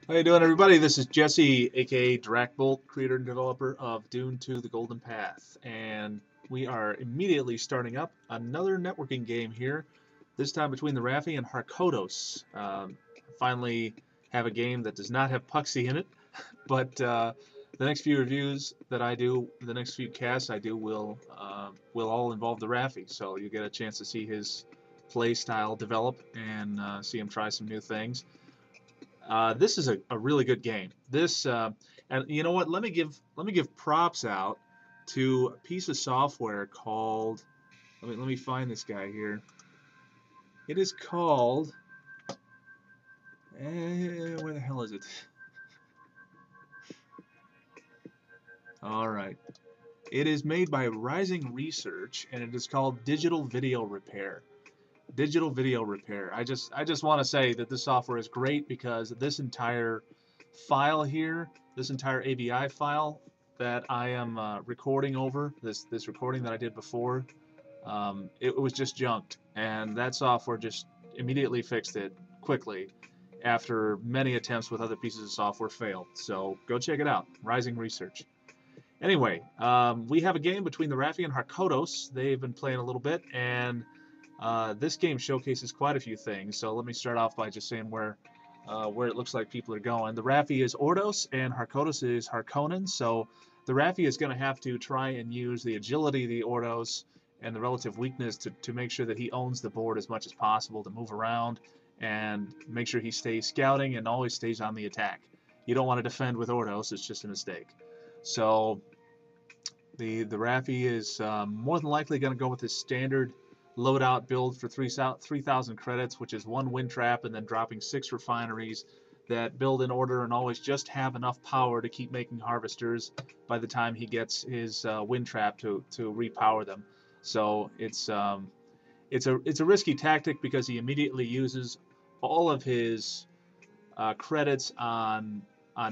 How you doing, everybody? This is Jesse, aka Drakbolt, creator and developer of Dune 2: The Golden Path, and we are immediately starting up another networking game here. This time between TheRaffy and Harkodos. Finally, have a game that does not have Puxy in it, but the next few reviews that I do, the next few casts I do, will all involve TheRaffy. So you get a chance to see his play style develop and see him try some new things. This is a really good game. This and you know what? Let me give props out to a piece of software called. Let me find this guy here. It is called. Where the hell is it? All right. It is made by Rising Research, and it is called Digital Video Repair. Digital Video Repair. I just want to say that this software is great because this entire file here, this entire AVI file that I am recording over, this recording that I did before, it was just junked, and that software just immediately fixed it quickly after many attempts with other pieces of software failed. So go check it out, Rising Research. Anyway, we have a game between TheRaffy and Harkodos. They've been playing a little bit, and this game showcases quite a few things. So let me start off by just saying where it looks like people are going. TheRaffy is Ordos, and Harkodos is Harkonnen. So TheRaffy is going to have to try and use the agility of the Ordos and the relative weakness to make sure that he owns the board as much as possible, to move around and make sure he stays scouting and always stays on the attack. You don't want to defend with Ordos; it's just a mistake. So TheRaffy is more than likely going to go with his standard loadout build for 3,000 credits, which is 1 wind trap and then dropping 6 refineries that build in order and always just have enough power to keep making harvesters by the time he gets his wind trap to repower them. So it's a risky tactic because he immediately uses all of his credits on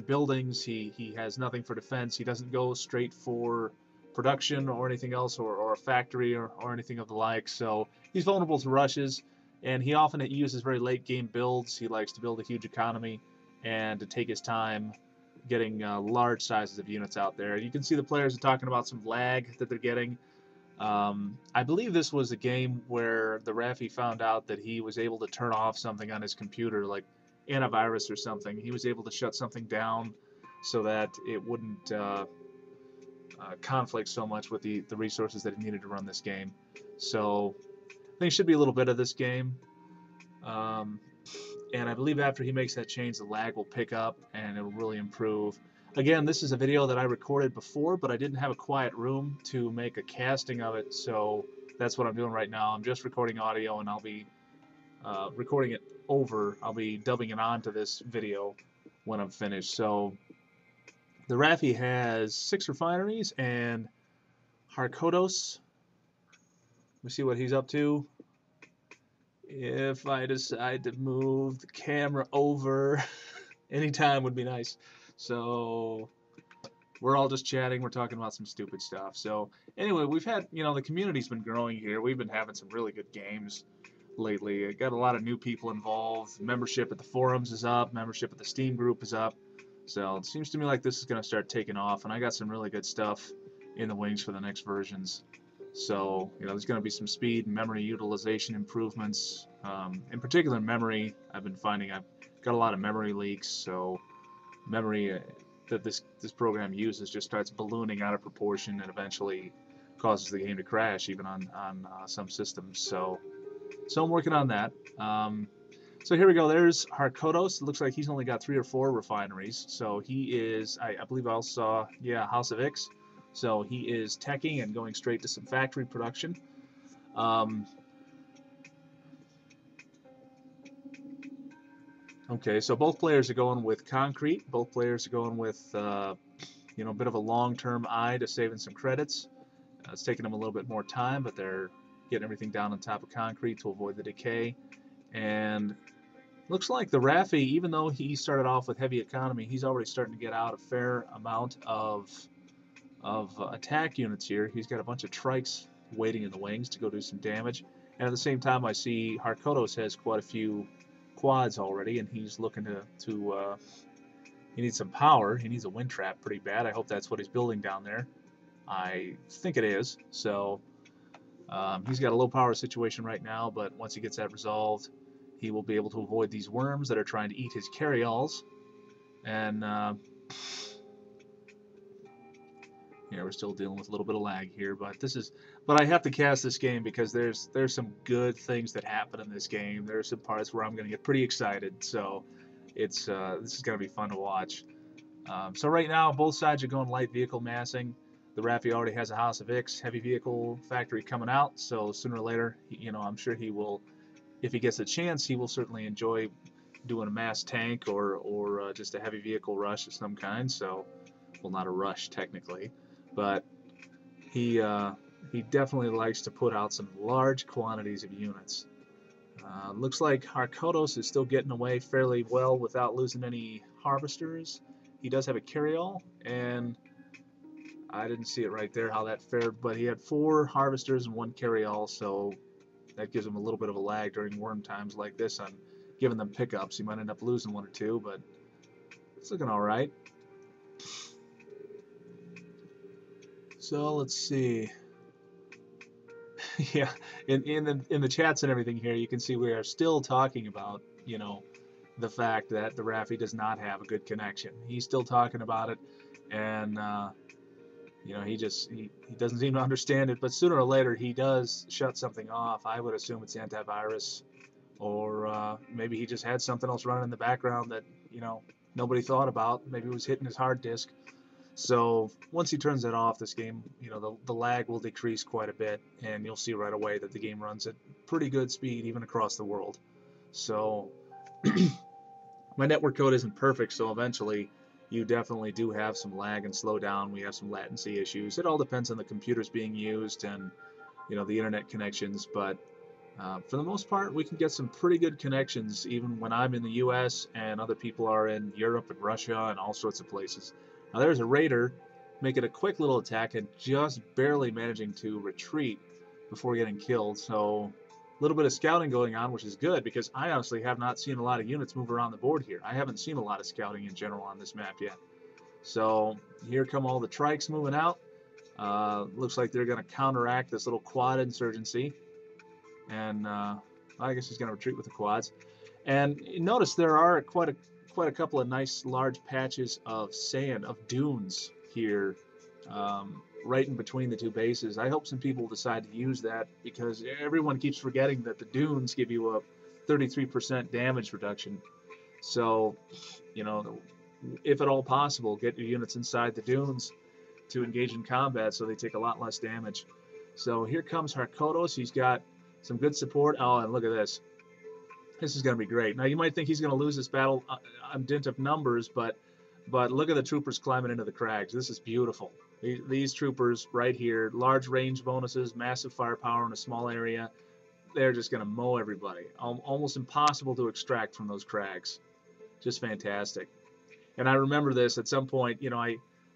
buildings. He has nothing for defense. He doesn't go straight for production or anything else, or a factory or anything of the like. So he's vulnerable to rushes, and he often uses very late game builds. He likes to build a huge economy and to take his time getting large sizes of units out there. You can see the players are talking about some lag that they're getting. I believe this was a game where TheRaffy found out that he was able to turn off something on his computer, like antivirus or something. He was able to shut something down so that it wouldn't conflict so much with the resources that he needed to run this game. So I think there should be a little bit of this game. And I believe after he makes that change, the lag will pick up and it will really improve. Again, this is a video that I recorded before, but I didn't have a quiet room to make a casting of it, so that's what I'm doing right now. I'm just recording audio, and I'll be recording it over. I'll be dubbing it onto this video when I'm finished. So TheRaffy has 6 refineries, and Harkodos, let me see what he's up to. If I decide to move the camera over, anytime would be nice. So we're all just chatting. We're talking about some stupid stuff. So anyway, we've had, the community's been growing here. We've been having some really good games lately. It got a lot of new people involved. Membership at the forums is up. Membership at the Steam group is up. So it seems to me like this is going to start taking off, and I got some really good stuff in the wings for the next versions. So, there's going to be some speed and memory utilization improvements. In particular, memory, I've been finding I've got a lot of memory leaks, so memory that this program uses just starts ballooning out of proportion and eventually causes the game to crash, even on some systems. So I'm working on that. So here we go. There's Harkodos. It looks like he's only got 3 or 4 refineries. So he is, I believe I also saw, House of Ix. So he is teching and going straight to some factory production. Okay, so both players are going with concrete. Both players are going with, a bit of a long-term eye to saving some credits. It's taking them a little bit more time, but they're getting everything down on top of concrete to avoid the decay. And looks like TheRaffy, even though he started off with heavy economy, he's already starting to get out a fair amount of attack units here. He's got a bunch of trikes waiting in the wings to go do some damage. And at the same time, I see Harkodos has quite a few quads already, and he's looking to He needs some power. He needs a wind trap pretty bad. I hope that's what he's building down there. I think it is. So he's got a low power situation right now, but once he gets that resolved, he will be able to avoid these worms that are trying to eat his carryalls. And yeah, we're still dealing with a little bit of lag here, but I have to cast this game because there's some good things that happen in this game. There's some parts where I'm going to get pretty excited, so it's this is going to be fun to watch. So right now, both sides are going light vehicle massing. TheRaffy already has a House of X heavy vehicle factory coming out, so sooner or later, I'm sure he will, if he gets a chance, he will certainly enjoy doing a mass tank or just a heavy vehicle rush of some kind. So, well, not a rush technically, but he definitely likes to put out some large quantities of units. Looks like Harkodos is still getting away fairly well without losing any harvesters. He does have a carryall, and I didn't see it right there how that fared, but he had 4 harvesters and 1 carryall, so that gives him a little bit of a lag during worm times like this on giving them pickups. He might end up losing 1 or 2, but it's looking all right. So let's see. Yeah, in the chats and everything here, you can see we are still talking about, the fact that TheRaffy does not have a good connection. He's still talking about it, and he doesn't seem to understand it. But sooner or later, he does shut something off. I would assume it's antivirus, or maybe he just had something else running in the background that nobody thought about. Maybe it was hitting his hard disk. So once he turns it off, this game, the lag will decrease quite a bit, and you'll see right away that the game runs at pretty good speed even across the world. So my network code isn't perfect, so eventually you definitely do have some lag and slow down. We have some latency issues. It all depends on the computers being used and the internet connections, but for the most part, we can get some pretty good connections even when I'm in the US and other people are in Europe and Russia and all sorts of places. Now there's a raider making a quick little attack and just barely managing to retreat before getting killed. So a little bit of scouting going on, which is good because I honestly have not seen a lot of units move around the board here. I haven't seen a lot of scouting in general on this map yet. So here come all the trikes moving out. Looks like they're going to counteract this little quad insurgency. And I guess he's going to retreat with the quads. And notice there are quite a couple of nice large patches of sand, of dunes here, right in between the 2 bases. I hope some people decide to use that because everyone keeps forgetting that the dunes give you a 33% damage reduction. So, if at all possible, get your units inside the dunes to engage in combat so they take a lot less damage. So here comes Harkodos. He's got some good support. Oh, and look at this. This is going to be great. Now, you might think he's going to lose this battle on dint of numbers, but look at the troopers climbing into the crags. This is beautiful. These troopers right here, large range bonuses, massive firepower in a small area, they're just going to mow everybody. Almost impossible to extract from those crags. Just fantastic. And I remember this at some point,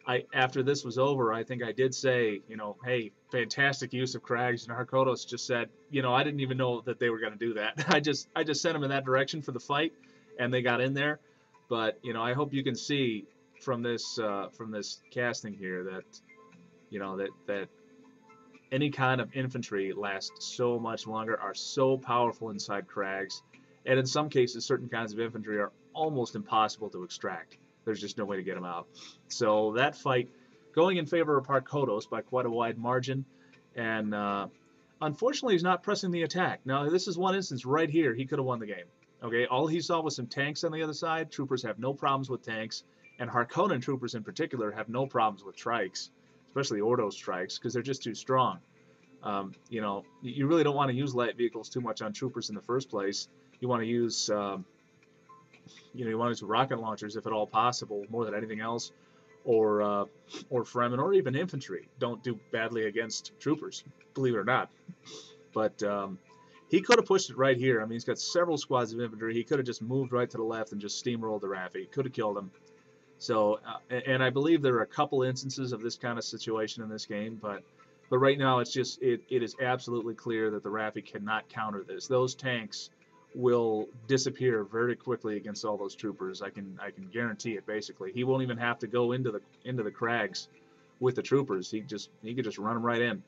I after this was over, I think I did say, hey, fantastic use of crags, and Harkodos just said, I didn't even know that they were going to do that. I just sent them in that direction for the fight, and they got in there. But I hope you can see from this casting here that that any kind of infantry lasts so much longer, are so powerful inside crags, and in some cases, certain kinds of infantry are almost impossible to extract. There's just no way to get them out. So that fight going in favor of Harkodos by quite a wide margin, and unfortunately he's not pressing the attack. Now this is one instance right here he could have won the game. Okay, all he saw was some tanks on the other side. Troopers have no problems with tanks, and Harkonnen troopers in particular have no problems with trikes, especially Ordos trikes, because they're just too strong. You really don't want to use light vehicles too much on troopers in the first place. You want to use you want to use rocket launchers if at all possible, more than anything else, or Fremen, or even infantry. Don't do badly against troopers, believe it or not. But he could have pushed it right here. I mean, he's got several squads of infantry. He could have just moved right to the left and just steamrolled TheRaffy. Could have killed him. So, and I believe there are a couple instances of this kind of situation in this game, but right now it's just it is absolutely clear that TheRaffy cannot counter this. Those tanks will disappear very quickly against all those troopers. I can guarantee it. Basically, he won't even have to go into the crags with the troopers. He could just run them right in.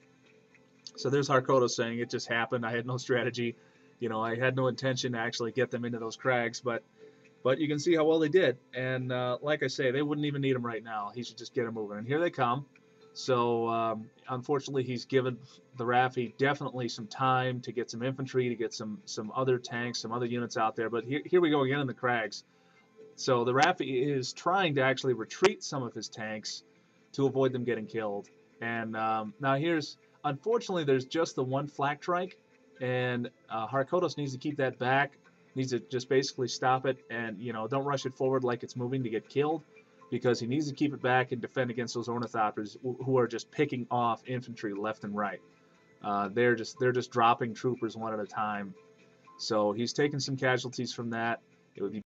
So there's Harkodos saying it just happened. I had no strategy. You know, I had no intention to actually get them into those crags, but you can see how well they did. And like I say, they wouldn't even need him right now. He should just get him moving. And here they come. So unfortunately, he's given TheRaffy definitely some time to get some infantry, to get some other tanks, some other units out there. But here we go again in the crags. So TheRaffy is trying to actually retreat some of his tanks to avoid them getting killed. And now unfortunately, there's just the one flak trike, and Harkodos needs to keep that back, needs to just basically stop it, and don't rush it forward like it's moving to get killed, because he needs to keep it back and defend against those ornithopters who are just picking off infantry left and right. They're just dropping troopers one at a time. So he's taking some casualties from that. It would be